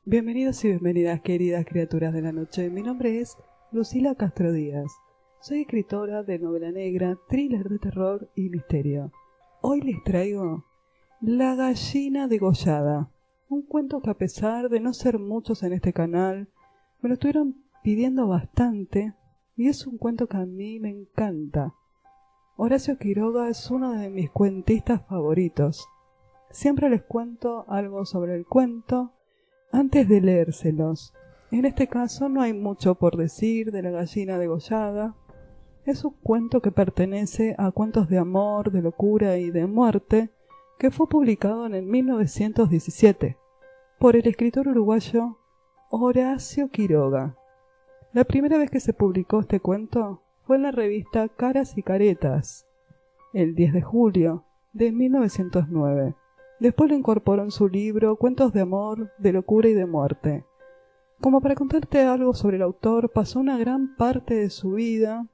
Bienvenidos y bienvenidas, queridas criaturas de la noche. Mi nombre es Lucila Castro Díaz. Soy escritora de novela negra, thriller de terror y misterio. Hoy les traigo La gallina degollada, un cuento que, a pesar de no ser muchos en este canal, me lo estuvieron pidiendo bastante y es un cuento que a mí me encanta. Horacio Quiroga es uno de mis cuentistas favoritos. Siempre les cuento algo sobre el cuento antes de leérselos. En este caso no hay mucho por decir de La gallina degollada. Es un cuento que pertenece a Cuentos de amor, de locura y de muerte, que fue publicado en el 1917 por el escritor uruguayo Horacio Quiroga. La primera vez que se publicó este cuento fue en la revista Caras y Caretas, el 10 de julio de 1909. Después lo incorporó en su libro Cuentos de amor, de locura y de muerte. Como para contarte algo sobre el autor, pasó una gran parte de su vida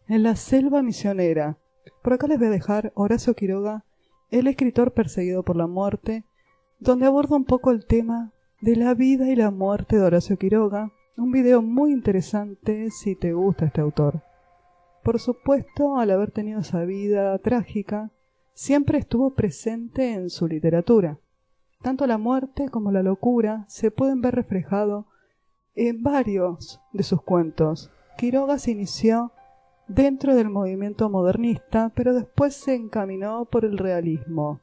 en la selva misionera. Por acá les voy a dejar Horacio Quiroga, el escritor perseguido por la muerte, donde aborda un poco el tema de la vida y la muerte de Horacio Quiroga. Un video muy interesante si te gusta este autor. Por supuesto, al haber tenido esa vida trágica, siempre estuvo presente en su literatura. Tanto la muerte como la locura se pueden ver reflejados en varios de sus cuentos. Quiroga se inició dentro del movimiento modernista, pero después se encaminó por el realismo.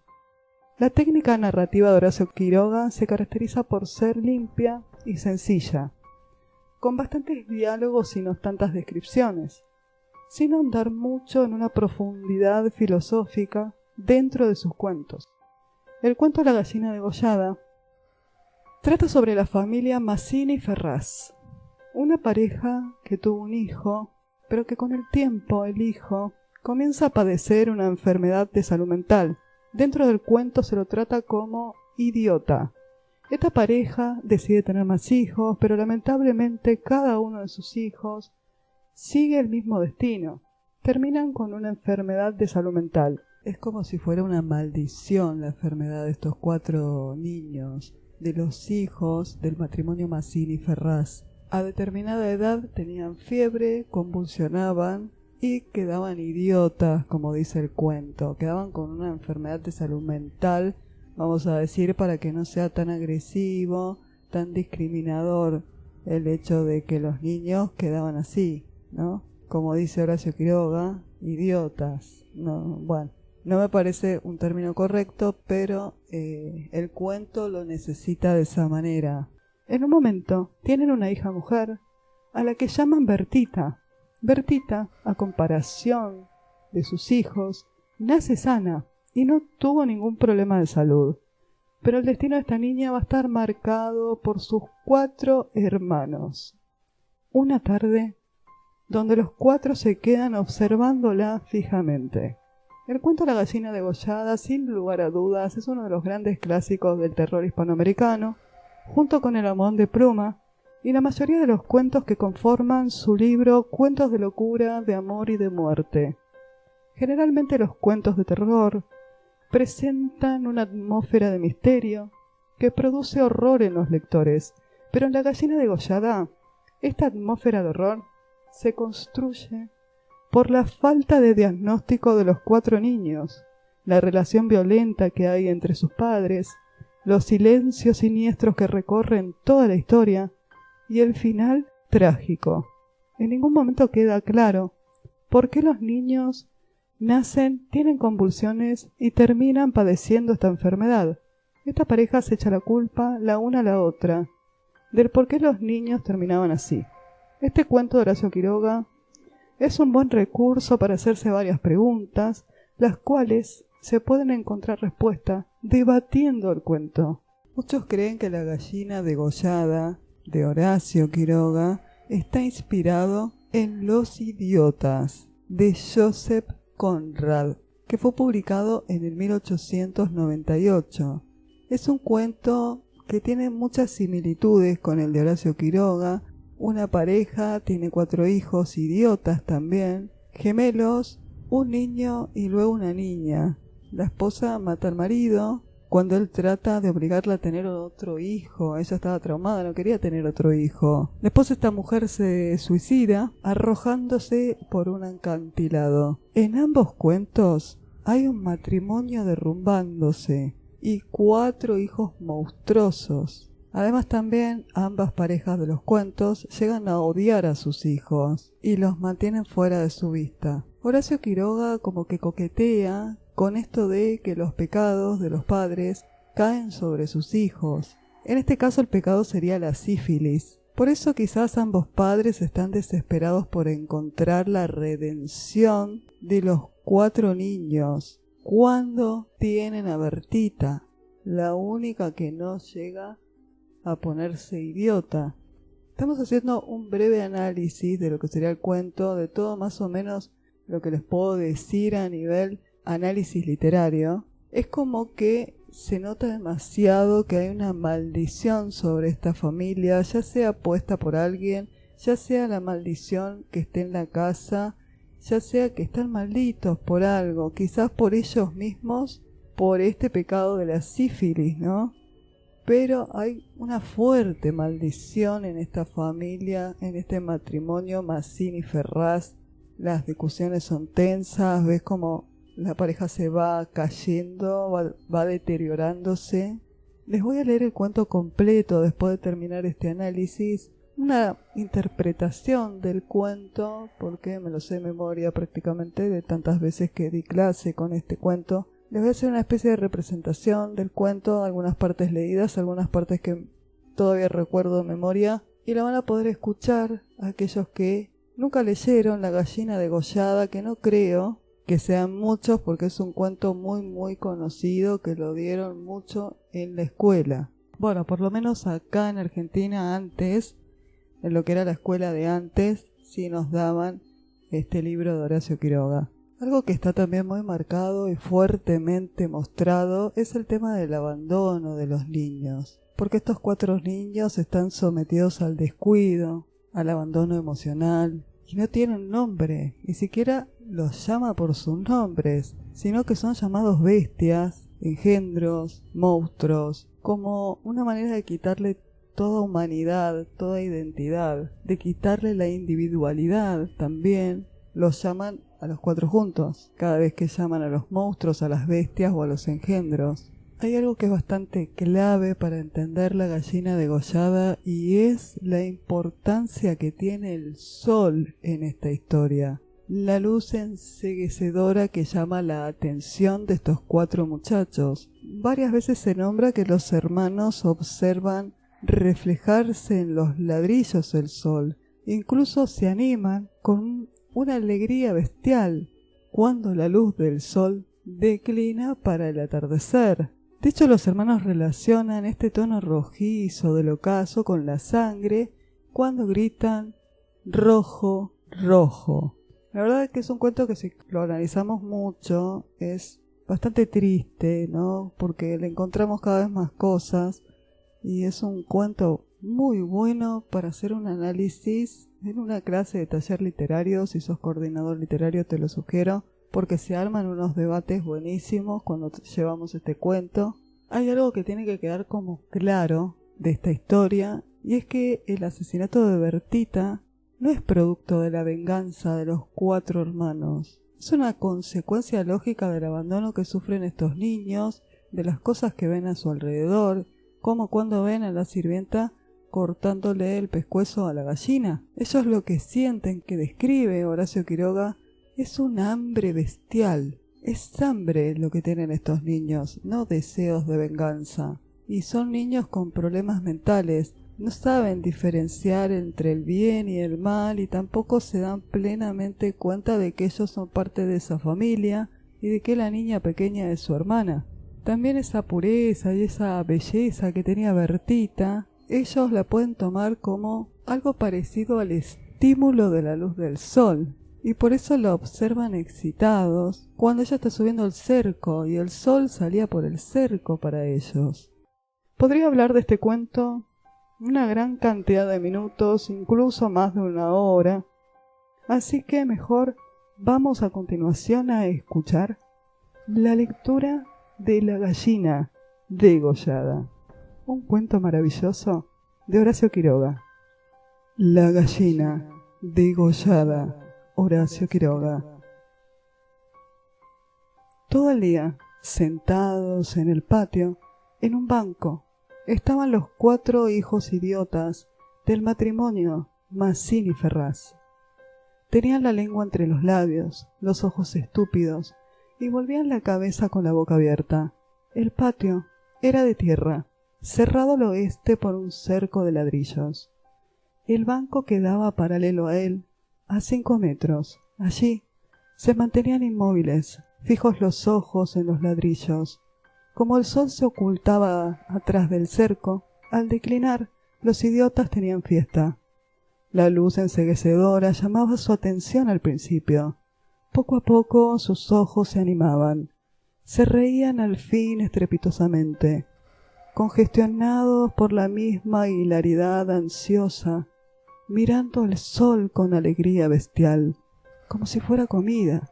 La técnica narrativa de Horacio Quiroga se caracteriza por ser limpia y sencilla, con bastantes diálogos y no tantas descripciones, sin ahondar mucho en una profundidad filosófica dentro de sus cuentos. El cuento La gallina degollada trata sobre la familia Mazzini Ferraz, una pareja que tuvo un hijo, pero que con el tiempo el hijo comienza a padecer una enfermedad de salud mental. Dentro del cuento se lo trata como idiota. Esta pareja decide tener más hijos, pero lamentablemente cada uno de sus hijos sigue el mismo destino. Terminan con una enfermedad de salud mental. Es como si fuera una maldición la enfermedad de estos 4 niños, de los hijos del matrimonio Mazzini Ferraz. A determinada edad tenían fiebre, convulsionaban y quedaban idiotas, como dice el cuento. Quedaban con una enfermedad de salud mental, vamos a decir, para que no sea tan agresivo, tan discriminador el hecho de que los niños quedaban así, ¿no? Como dice Horacio Quiroga, idiotas. Bueno, no me parece un término correcto, pero el cuento lo necesita de esa manera. En un momento tienen una hija mujer a la que llaman Bertita. Bertita, a comparación de sus hijos, nace sana y no tuvo ningún problema de salud. Pero el destino de esta niña va a estar marcado por sus 4 hermanos. Una tarde donde los 4 se quedan observándola fijamente. El cuento La gallina degollada, sin lugar a dudas, es uno de los grandes clásicos del terror hispanoamericano, junto con El Almohadón de Pluma, y la mayoría de los cuentos que conforman su libro Cuentos de locura, de amor y de muerte. Generalmente los cuentos de terror presentan una atmósfera de misterio que produce horror en los lectores, pero en La gallina degollada, esta atmósfera de horror se construye por la falta de diagnóstico de los 4 niños, la relación violenta que hay entre sus padres, los silencios siniestros que recorren toda la historia y el final trágico. En ningún momento queda claro por qué los niños nacen, tienen convulsiones y terminan padeciendo esta enfermedad. Esta pareja se echa la culpa la una a la otra del por qué los niños terminaban así. Este cuento de Horacio Quiroga es un buen recurso para hacerse varias preguntas, las cuales se pueden encontrar respuesta debatiendo el cuento. Muchos creen que La gallina degollada de Horacio Quiroga está inspirado en Los idiotas de Joseph Conrad, que fue publicado en el 1898. Es un cuento que tiene muchas similitudes con el de Horacio Quiroga. Una pareja tiene 4 hijos idiotas también, gemelos, un niño y luego una niña. La esposa mata al marido cuando él trata de obligarla a tener otro hijo. Ella estaba traumada, no quería tener otro hijo. Después esta mujer se suicida arrojándose por un acantilado. En ambos cuentos hay un matrimonio derrumbándose y 4 hijos monstruosos. Además también ambas parejas de los cuentos llegan a odiar a sus hijos y los mantienen fuera de su vista. Horacio Quiroga como que coquetea con esto de que los pecados de los padres caen sobre sus hijos. En este caso el pecado sería la sífilis. Por eso quizás ambos padres están desesperados por encontrar la redención de los 4 niños cuando tienen a Bertita, la única que no llega a ponerse idiota. Estamos haciendo un breve análisis de lo que sería el cuento, de todo más o menos lo que les puedo decir a nivel análisis literario. Es como que se nota demasiado que hay una maldición sobre esta familia, ya sea puesta por alguien, ya sea la maldición que esté en la casa, ya sea que están malditos por algo, quizás por ellos mismos, por este pecado de la sífilis, ¿no? Pero hay una fuerte maldición en esta familia, en este matrimonio Mazzini y Ferraz. Las discusiones son tensas, ves como la pareja se va cayendo, va deteriorándose. Les voy a leer el cuento completo después de terminar este análisis. Una interpretación del cuento, porque me lo sé de memoria prácticamente de tantas veces que di clase con este cuento. Les voy a hacer una especie de representación del cuento, algunas partes leídas, algunas partes que todavía recuerdo de memoria, y la van a poder escuchar aquellos que nunca leyeron La gallina degollada, que no creo que sean muchos porque es un cuento muy conocido, que lo dieron mucho en la escuela. Bueno, por lo menos acá en Argentina antes, en lo que era la escuela de antes, sí nos daban este libro de Horacio Quiroga. Algo que está también muy marcado y fuertemente mostrado es el tema del abandono de los niños, porque estos 4 niños están sometidos al descuido, al abandono emocional, y no tienen nombre, ni siquiera los llama por sus nombres, sino que son llamados bestias, engendros, monstruos, como una manera de quitarle toda humanidad, toda identidad, de quitarle la individualidad también. Los llaman a los 4 juntos, cada vez que llaman a los monstruos, a las bestias o a los engendros. Hay algo que es bastante clave para entender La gallina degollada y es la importancia que tiene el sol en esta historia. La luz enceguecedora que llama la atención de estos 4 muchachos. Varias veces se nombra que los hermanos observan reflejarse en los ladrillos el sol. Incluso se animan con una alegría bestial cuando la luz del sol declina para el atardecer. De hecho, los hermanos relacionan este tono rojizo del ocaso con la sangre cuando gritan rojo, rojo. La verdad es que es un cuento que si lo analizamos mucho es bastante triste, ¿no? Porque le encontramos cada vez más cosas y es un cuento muy bueno para hacer un análisis en una clase de taller literario. Si sos coordinador literario te lo sugiero, porque se arman unos debates buenísimos cuando llevamos este cuento. Hay algo que tiene que quedar como claro de esta historia, y es que el asesinato de Bertita no es producto de la venganza de los 4 hermanos. Es una consecuencia lógica del abandono que sufren estos niños, de las cosas que ven a su alrededor, como cuando ven a la sirvienta cortándole el pescuezo a la gallina. Ellos lo que sienten, que describe Horacio Quiroga, es un hambre bestial. Es hambre lo que tienen estos niños, no deseos de venganza. Y son niños con problemas mentales. No saben diferenciar entre el bien y el mal y tampoco se dan plenamente cuenta de que ellos son parte de esa familia y de que la niña pequeña es su hermana. También esa pureza y esa belleza que tenía Bertita, ellos la pueden tomar como algo parecido al estímulo de la luz del sol. Y por eso la observan excitados cuando ella está subiendo el cerco y el sol salía por el cerco para ellos. Podría hablar de este cuento una gran cantidad de minutos, incluso más de 1 hora. Así que mejor vamos a continuación a escuchar la lectura de La gallina degollada. Un cuento maravilloso de Horacio Quiroga. La gallina degollada, Horacio Quiroga. Todo el día, sentados en el patio, en un banco, estaban los 4 hijos idiotas del matrimonio Mazzini Ferraz. Tenían la lengua entre los labios, los ojos estúpidos, y volvían la cabeza con la boca abierta. El patio era de tierra, cerrado al oeste por un cerco de ladrillos. El banco quedaba paralelo a él, a 5 metros. Allí se mantenían inmóviles, fijos los ojos en los ladrillos. Como el sol se ocultaba atrás del cerco, al declinar, los idiotas tenían fiesta. La luz enceguecedora llamaba su atención al principio. Poco a poco sus ojos se animaban. Se reían al fin estrepitosamente, congestionados por la misma hilaridad ansiosa, mirando el sol con alegría bestial, como si fuera comida.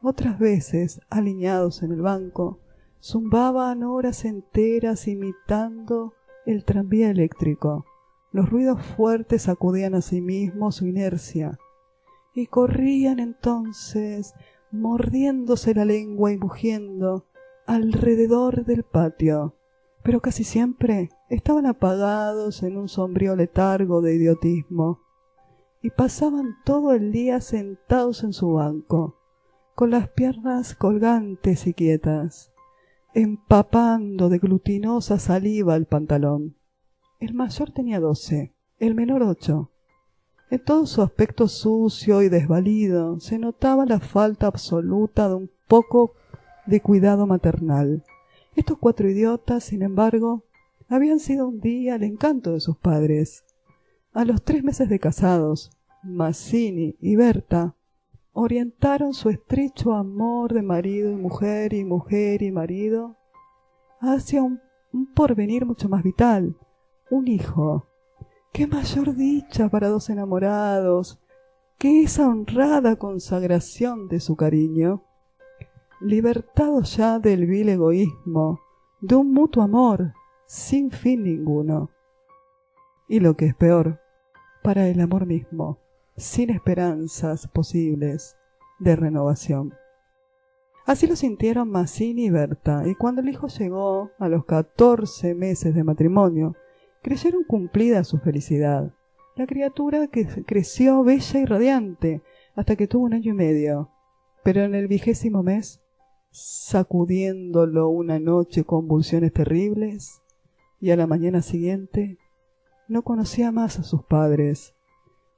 Otras veces, alineados en el banco, zumbaban horas enteras imitando el tranvía eléctrico. Los ruidos fuertes sacudían a sí mismos su inercia, y corrían entonces, mordiéndose la lengua y mugiendo, alrededor del patio, pero casi siempre estaban apagados en un sombrío letargo de idiotismo, y pasaban todo el día sentados en su banco, con las piernas colgantes y quietas, empapando de glutinosa saliva el pantalón. El mayor tenía 12, el menor 8. En todo su aspecto sucio y desvalido se notaba la falta absoluta de un poco de cuidado maternal. Estos 4 idiotas, sin embargo, habían sido un día el encanto de sus padres. A los 3 meses de casados, Mazzini y Berta orientaron su estrecho amor de marido y mujer y marido hacia un porvenir mucho más vital, un hijo. ¡Qué mayor dicha para 2 enamorados que esa honrada consagración de su cariño! Libertados ya del vil egoísmo, de un mutuo amor, sin fin ninguno. Y lo que es peor, para el amor mismo, sin esperanzas posibles de renovación. Así lo sintieron Mazzini y Berta, y cuando el hijo llegó a los 14 meses de matrimonio, creyeron cumplida su felicidad. La criatura que creció bella y radiante hasta que tuvo 1 año y medio, pero en el 20º mes, sacudiéndolo una noche convulsiones terribles, y a la mañana siguiente no conocía más a sus padres.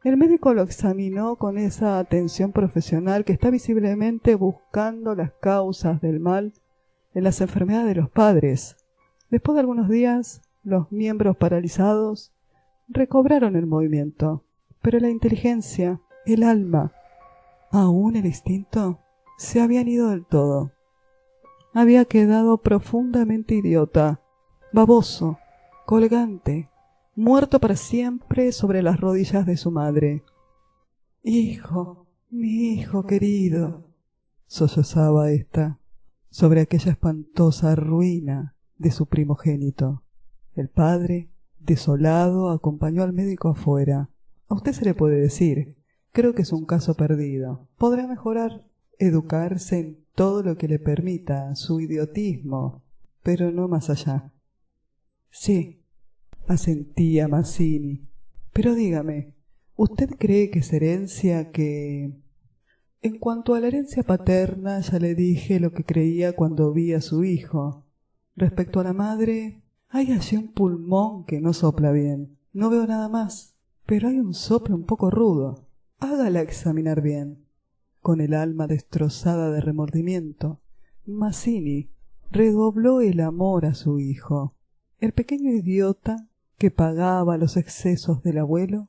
El médico lo examinó con esa atención profesional que está visiblemente buscando las causas del mal en las enfermedades de los padres. Después de algunos días, los miembros paralizados recobraron el movimiento, pero la inteligencia, el alma, aún el instinto, se habían ido del todo. Había quedado profundamente idiota, baboso, colgante, muerto para siempre sobre las rodillas de su madre. «Hijo, mi hijo querido», sollozaba ésta, sobre aquella espantosa ruina de su primogénito. El padre, desolado, acompañó al médico afuera. «A usted se le puede decir, creo que es un caso perdido. Podrá mejorar, educarse en todo lo que le permita su idiotismo, pero no más allá». «Sí», asentía Mazzini. «Pero dígame, ¿usted cree que es herencia que...?» «En cuanto a la herencia paterna, ya le dije lo que creía cuando vi a su hijo. Respecto a la madre, hay allí un pulmón que no sopla bien. No veo nada más, pero hay un soplo un poco rudo. Hágala examinar bien». Con el alma destrozada de remordimiento, Mazzini redobló el amor a su hijo. El pequeño idiota, que pagaba los excesos del abuelo,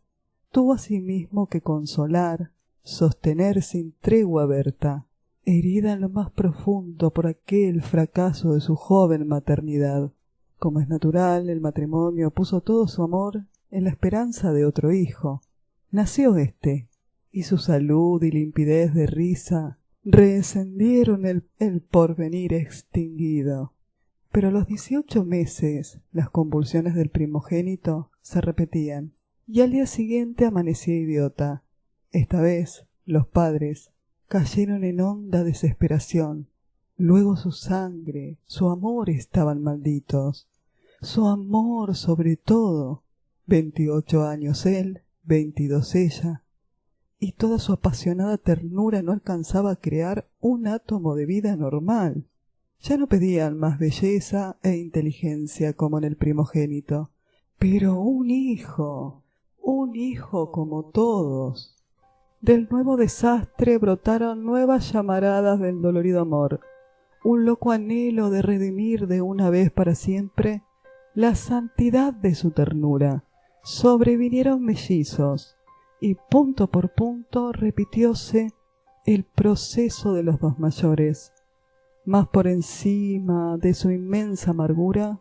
tuvo asimismo que consolar, sostener sin tregua a Berta, herida en lo más profundo por aquel fracaso de su joven maternidad. Como es natural, el matrimonio puso todo su amor en la esperanza de otro hijo. Nació éste, y su salud y limpidez de risa reencendieron el porvenir extinguido. Pero a los 18 meses las convulsiones del primogénito se repetían, y al día siguiente amanecía idiota. Esta vez los padres cayeron en honda desesperación. Luego su sangre, su amor estaban malditos. Su amor sobre todo. 28 años él, 22 ella. Y toda su apasionada ternura no alcanzaba a crear un átomo de vida normal. Ya no pedían más belleza e inteligencia como en el primogénito, pero un hijo como todos. Del nuevo desastre brotaron nuevas llamaradas del dolorido amor, un loco anhelo de redimir de una vez para siempre la santidad de su ternura. Sobrevinieron mellizos, y punto por punto repitióse el proceso de los dos mayores. Mas por encima de su inmensa amargura,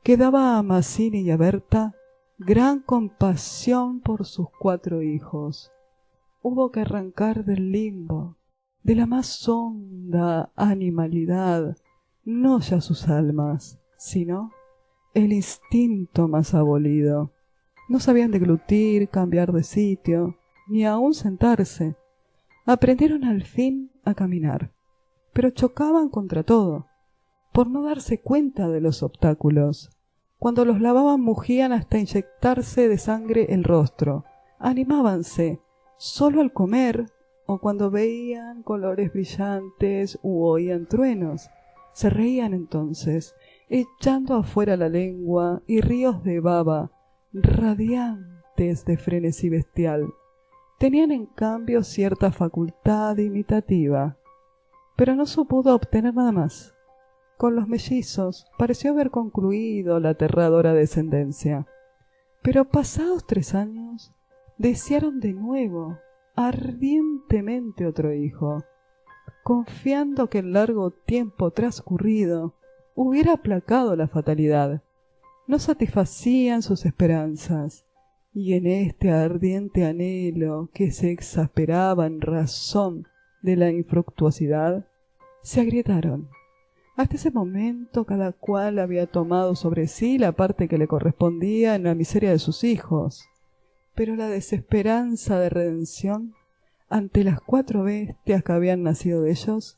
quedaba a Mazzini y a Berta gran compasión por sus 4 hijos. Hubo que arrancar del limbo, de la más honda animalidad, no ya sus almas, sino el instinto más abolido. No sabían deglutir, cambiar de sitio, ni aun sentarse. Aprendieron al fin a caminar, pero chocaban contra todo, por no darse cuenta de los obstáculos. Cuando los lavaban mugían hasta inyectarse de sangre el rostro. Animábanse solo al comer o cuando veían colores brillantes u oían truenos. Se reían entonces, echando afuera la lengua y ríos de baba, radiantes de frenesí bestial. Tenían en cambio cierta facultad imitativa, pero no se pudo obtener nada más. Con los mellizos pareció haber concluido la aterradora descendencia, pero pasados 3 años desearon de nuevo ardientemente otro hijo, confiando que el largo tiempo transcurrido hubiera aplacado la fatalidad. No satisfacían sus esperanzas, y en este ardiente anhelo que se exasperaba en razón de la infructuosidad, se agrietaron. Hasta ese momento cada cual había tomado sobre sí la parte que le correspondía en la miseria de sus hijos, pero la desesperanza de redención ante las 4 bestias que habían nacido de ellos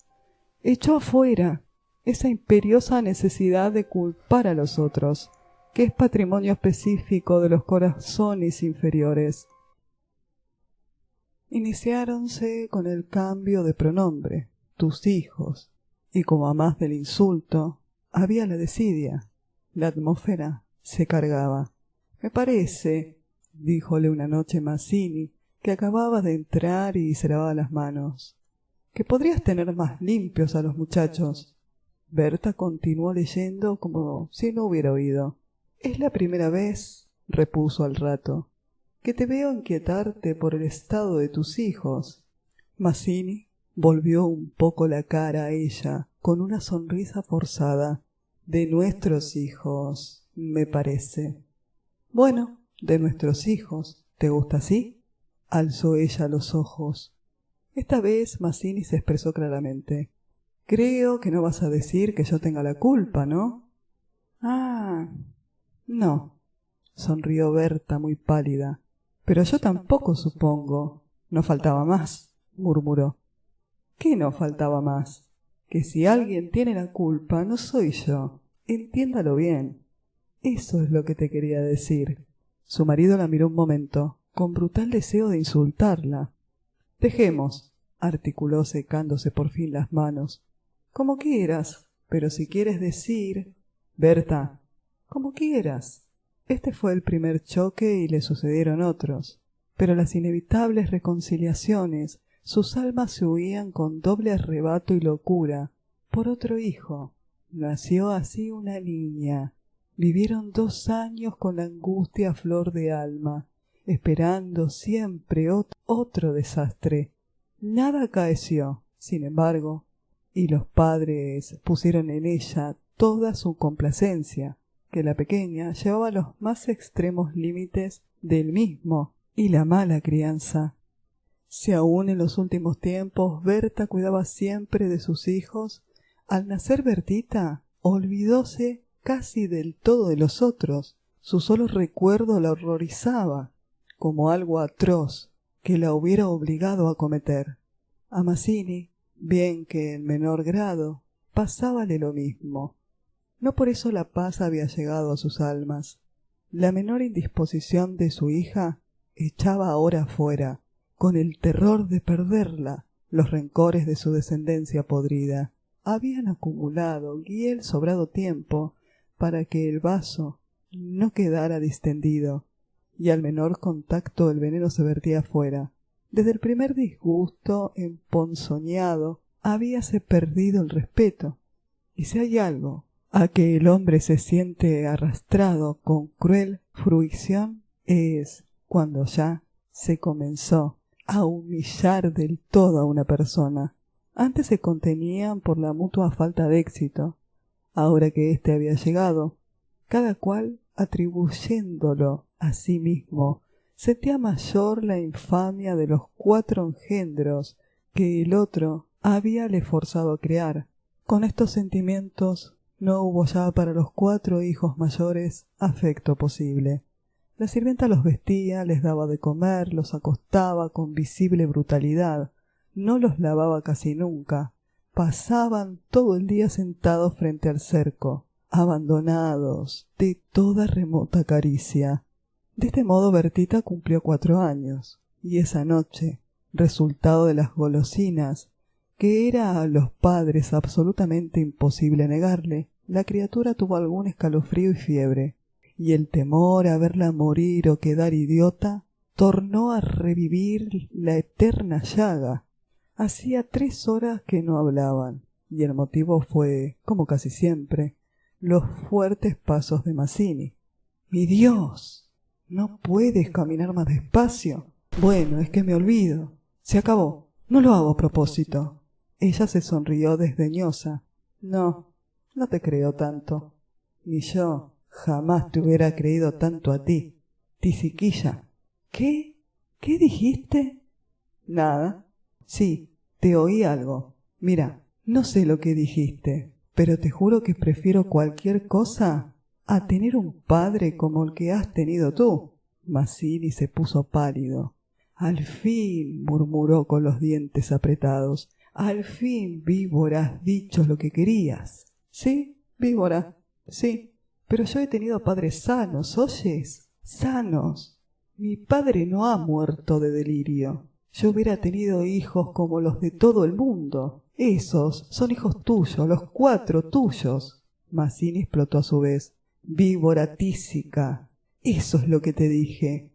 echó afuera esa imperiosa necesidad de culpar a los otros, que es patrimonio específico de los corazones inferiores. Iniciáronse con el cambio de pronombre, tus hijos, y como a más del insulto, había la desidia. La atmósfera se cargaba. Me parece, díjole una noche Mazzini, que acababa de entrar y se lavaba las manos, que podrías tener más limpios a los muchachos. Berta continuó leyendo como si no hubiera oído. Es la primera vez, repuso al rato, que te veo inquietarte por el estado de tus hijos. Mazzini volvió un poco la cara a ella con una sonrisa forzada. De nuestros hijos, me parece. Bueno, de nuestros hijos. ¿Te gusta así? Alzó ella los ojos. Esta vez Mazzini se expresó claramente. Creo que no vas a decir que yo tenga la culpa, ¿no? Ah, no, sonrió Berta muy pálida. Pero yo tampoco supongo. No faltaba más, murmuró. ¿Qué no faltaba más? Que si alguien tiene la culpa, no soy yo. Entiéndalo bien. Eso es lo que te quería decir. Su marido la miró un momento, con brutal deseo de insultarla. Dejemos, articuló secándose por fin las manos. Como quieras, pero si quieres decir... Berta, como quieras. Este fue el primer choque y le sucedieron otros, pero las inevitables reconciliaciones, sus almas se huían con doble arrebato y locura. Por otro hijo. Nació así una niña. Vivieron 2 años con la angustia a flor de alma, esperando siempre otro desastre. Nada acaeció, sin embargo, y los padres pusieron en ella toda su complacencia, que la pequeña llevaba a los más extremos límites del mismo y la mala crianza. Si aún en los últimos tiempos Berta cuidaba siempre de sus hijos, al nacer Bertita olvidóse casi del todo de los otros. Su solo recuerdo la horrorizaba, como algo atroz que la hubiera obligado a cometer. A Mazzini, bien que en menor grado, pasábale lo mismo. No por eso la paz había llegado a sus almas. La menor indisposición de su hija echaba ahora fuera, con el terror de perderla, los rencores de su descendencia podrida. Habían acumulado y el sobrado tiempo para que el vaso no quedara distendido, y al menor contacto el veneno se vertía afuera. Desde el primer disgusto emponzoñado habíase perdido el respeto, y si hay algo a que el hombre se siente arrastrado con cruel fruición es cuando ya se comenzó a humillar del todo a una persona. Antes se contenían por la mutua falta de éxito. Ahora que éste había llegado, cada cual atribuyéndolo a sí mismo, sentía mayor la infamia de los 4 engendros que el otro habíale forzado a crear. Con estos sentimientos no hubo ya para los 4 hijos mayores afecto posible. La sirvienta los vestía, les daba de comer, los acostaba con visible brutalidad, no los lavaba casi nunca. Pasaban todo el día sentados frente al cerco, abandonados de toda remota caricia. De este modo Bertita cumplió 4 años, y esa noche, resultado de las golosinas, que era a los padres absolutamente imposible negarle, la criatura tuvo algún escalofrío y fiebre, y el temor a verla morir o quedar idiota tornó a revivir la eterna llaga. Hacía 3 horas que no hablaban, y el motivo fue, como casi siempre, los fuertes pasos de Mazzini. ¡Mi Dios! ¿No puedes caminar más despacio? Bueno, es que me olvido. Se acabó. No lo hago a propósito. Ella se sonrió desdeñosa. No te creo tanto. Ni yo jamás te hubiera creído tanto a ti, tisiquilla. ¿Qué? ¿Qué dijiste? Nada. Sí, te oí algo. Mira, no sé lo que dijiste, pero te juro que prefiero cualquier cosa a tener un padre como el que has tenido tú. Mazzini se puso pálido. Al fin, murmuró con los dientes apretados, al fin, víbora, has dicho lo que querías. Sí, víbora, sí, pero yo he tenido padres sanos, ¿oyes? Sanos. Mi padre no ha muerto de delirio. Yo hubiera tenido hijos como los de todo el mundo. Esos son hijos tuyos, los 4 tuyos. Mazzini explotó a su vez. Víbora tísica. Eso es lo que te dije.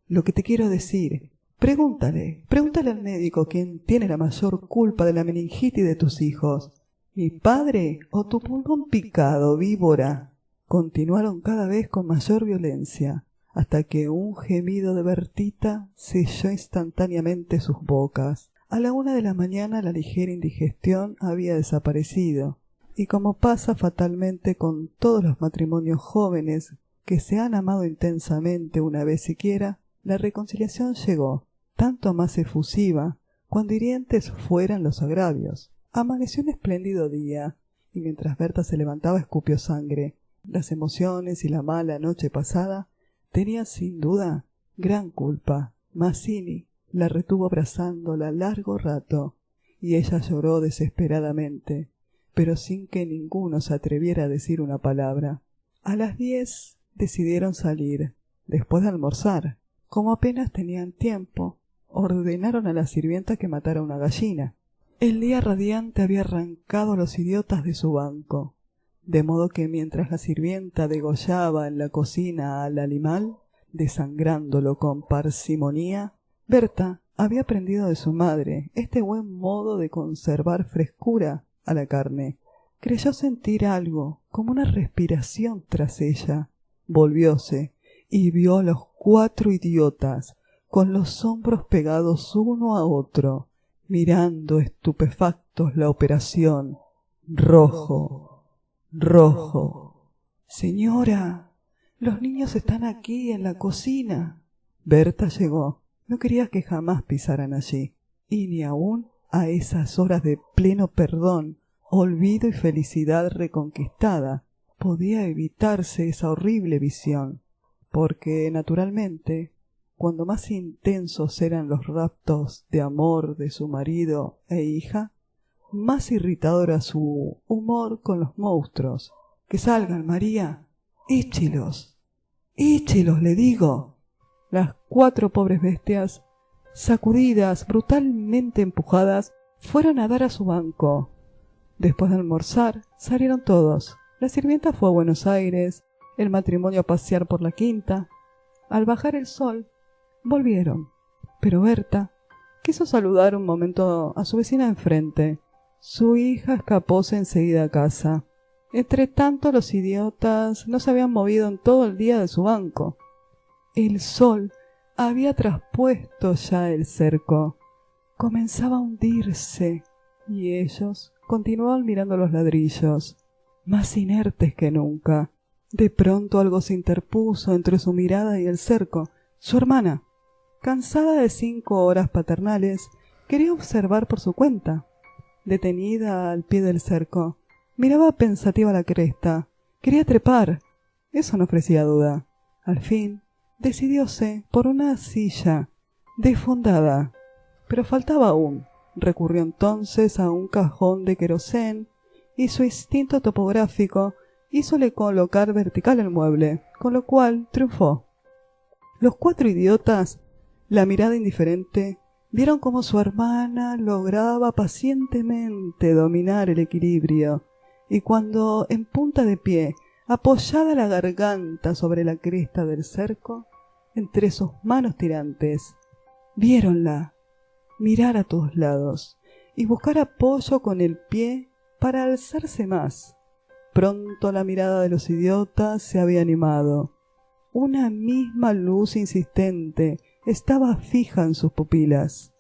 Lo que te quiero decir. Pregúntale al médico quién tiene la mayor culpa de la meningitis de tus hijos. ¿Mi padre o tu pulmón picado, víbora? Continuaron cada vez con mayor violencia, hasta que un gemido de Bertita selló instantáneamente sus bocas. A la 1 de la mañana la ligera indigestión había desaparecido, y como pasa fatalmente con todos los matrimonios jóvenes que se han amado intensamente una vez siquiera, la reconciliación llegó, tanto más efusiva, cuando hirientes fueran los agravios. Amaneció un espléndido día, y mientras Berta se levantaba escupió sangre. Las emociones y la mala noche pasada tenían sin duda gran culpa. Mazzini la retuvo abrazándola largo rato, y ella lloró desesperadamente, pero sin que ninguno se atreviera a decir una palabra. A las 10 decidieron salir, después de almorzar. Como apenas tenían tiempo, ordenaron a la sirvienta que matara una gallina. El día radiante había arrancado a los idiotas de su banco, de modo que mientras la sirvienta degollaba en la cocina al animal, desangrándolo con parsimonía, Berta había aprendido de su madre este buen modo de conservar frescura a la carne. Creyó sentir algo, como una respiración tras ella. Volvióse y vio a los 4 idiotas, con los hombros pegados uno a otro, mirando estupefactos la operación. Rojo, rojo. Señora, los niños están aquí en la cocina. Berta llegó. No quería que jamás pisaran allí, y ni aun a esas horas de pleno perdón olvido y felicidad reconquistada. Podía evitarse esa horrible visión, porque, naturalmente, cuando más intensos eran los raptos de amor de su marido e hija, más irritador era su humor con los monstruos. —¡Que salgan, María! ¡Échelos! ¡Échelos, le digo! Las 4 pobres bestias, sacudidas, brutalmente empujadas, fueron a dar a su banco. Después de almorzar, salieron todos. La sirvienta fue a Buenos Aires, el matrimonio a pasear por la quinta. Al bajar el sol, volvieron. Pero Berta quiso saludar un momento a su vecina de enfrente. Su hija escapóse enseguida a casa. Entretanto, los idiotas no se habían movido en todo el día de su banco. El sol había traspuesto ya el cerco. Comenzaba a hundirse, y ellos continuaban mirando los ladrillos, más inertes que nunca. De pronto algo se interpuso entre su mirada y el cerco. Su hermana, cansada de 5 horas paternales, quería observar por su cuenta. Detenida al pie del cerco, miraba pensativa la cresta. Quería trepar. Eso no ofrecía duda. Al fin, decidióse por una silla desfondada. Pero faltaba aún. Recurrió entonces a un cajón de querosén y su instinto topográfico hízole colocar vertical el mueble, con lo cual triunfó. Los 4 idiotas, la mirada indiferente, vieron cómo su hermana lograba pacientemente dominar el equilibrio, y cuando en punta de pie, apoyada la garganta sobre la cresta del cerco, entre sus manos tirantes, viéronla mirar a todos lados y buscar apoyo con el pie para alzarse más. Pronto la mirada de los idiotas se había animado. Una misma luz insistente estaba fija en sus pupilas.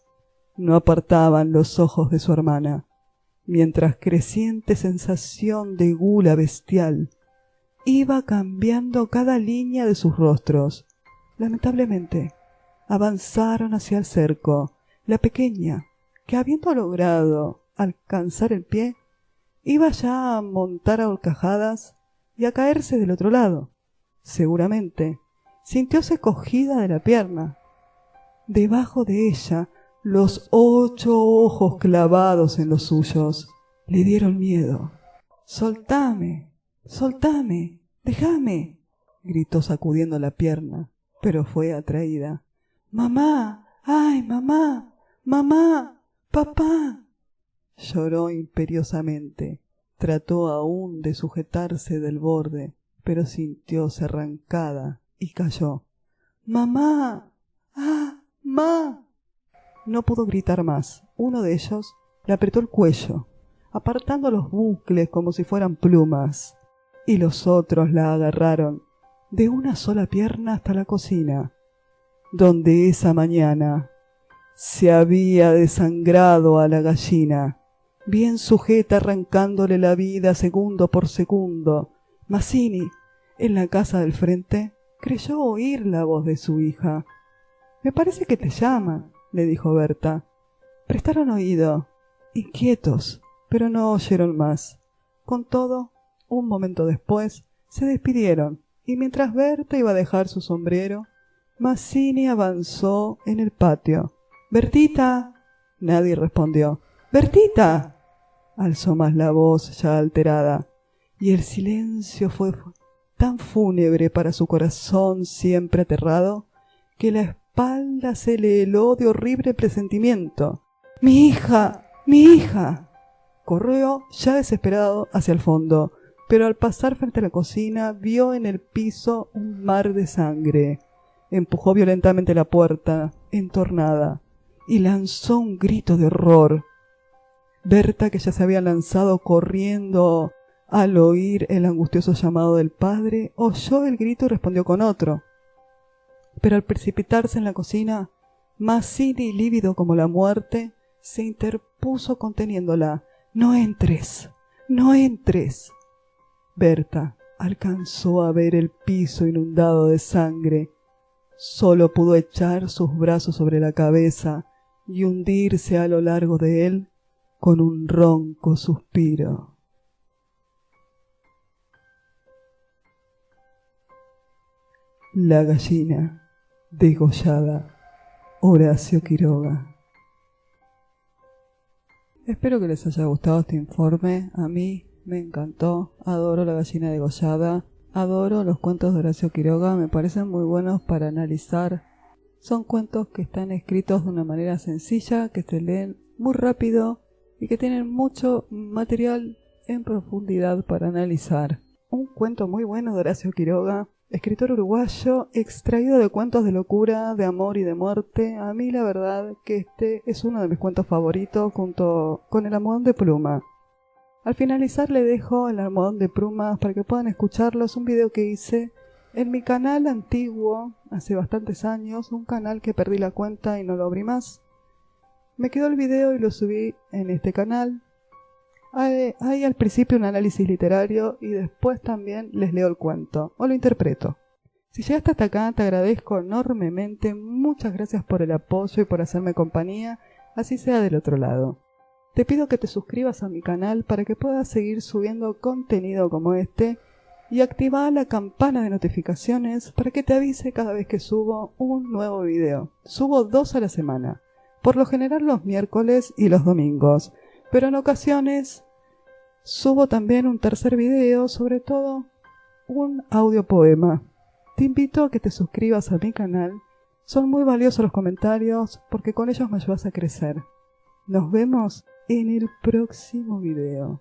No apartaban los ojos de su hermana, mientras creciente sensación de gula bestial iba cambiando cada línea de sus rostros. Lamentablemente, avanzaron hacia el cerco. La pequeña, que habiendo logrado alcanzar el pie, iba ya a montar a horcajadas y a caerse del otro lado. Seguramente, sintióse cogida de la pierna. Debajo de ella, los 8 ojos clavados en los suyos le dieron miedo. —¡Soltame! ¡Soltame! ¡Déjame! —gritó sacudiendo la pierna, pero fue atraída. —¡Mamá! ¡Ay, mamá! ¡Mamá! ¡Papá! Lloró imperiosamente. Trató aún de sujetarse del borde, pero sintióse arrancada y cayó. —¡Mamá! ¡Ah, ma! No pudo gritar más. Uno de ellos le apretó el cuello, apartando los bucles como si fueran plumas, y los otros la agarraron de una sola pierna hasta la cocina, donde esa mañana se había desangrado a la gallina, bien sujeta arrancándole la vida segundo por segundo. Mazzini, en la casa del frente, creyó oír la voz de su hija. —Me parece que te llama —le dijo Berta. Prestaron oído, inquietos, pero no oyeron más. Con todo, un momento después, se despidieron, y mientras Berta iba a dejar su sombrero, Mazzini avanzó en el patio. —¡Bertita! Nadie respondió. —¡Bertita! Alzó más la voz ya alterada, y el silencio fue tan fúnebre para su corazón siempre aterrado, que la espalda se le heló de horrible presentimiento. ¡Mi hija! ¡Mi hija! Corrió ya desesperado hacia el fondo, pero al pasar frente a la cocina vio en el piso un mar de sangre. Empujó violentamente la puerta, entornada, y lanzó un grito de horror. Berta, que ya se había lanzado corriendo al oír el angustioso llamado del padre, oyó el grito y respondió con otro. Pero al precipitarse en la cocina, Mazzini, lívido como la muerte, se interpuso conteniéndola. —¡No entres! ¡No entres! Berta alcanzó a ver el piso inundado de sangre. Solo pudo echar sus brazos sobre la cabeza y hundirse a lo largo de él con un ronco suspiro. La gallina degollada, Horacio Quiroga. Espero que les haya gustado este informe. A mí me encantó, adoro La gallina degollada, adoro los cuentos de Horacio Quiroga, me parecen muy buenos para analizar. Son cuentos que están escritos de una manera sencilla, que se leen muy rápido y que tienen mucho material en profundidad para analizar. Un cuento muy bueno de Horacio Quiroga, escritor uruguayo, extraído de cuentos de locura, de amor y de muerte. A mí la verdad que este es uno de mis cuentos favoritos junto con El almohadón de pluma. Al finalizar le dejo El almohadón de plumas para que puedan escucharlo. Es un video que hice en mi canal antiguo, hace bastantes años, un canal que perdí la cuenta y no lo abrí más. Me quedó el video y lo subí en este canal. Hay al principio un análisis literario y después también les leo el cuento o lo interpreto. Si llegaste hasta acá te agradezco enormemente, muchas gracias por el apoyo y por hacerme compañía, así sea del otro lado. Te pido que te suscribas a mi canal para que puedas seguir subiendo contenido como este y activa la campana de notificaciones para que te avise cada vez que subo un nuevo video. Subo 2 a la semana, por lo general los miércoles y los domingos, pero en ocasiones subo también un tercer video, sobre todo un audiopoema. Te invito a que te suscribas a mi canal, son muy valiosos los comentarios porque con ellos me ayudas a crecer. Nos vemos en el próximo video.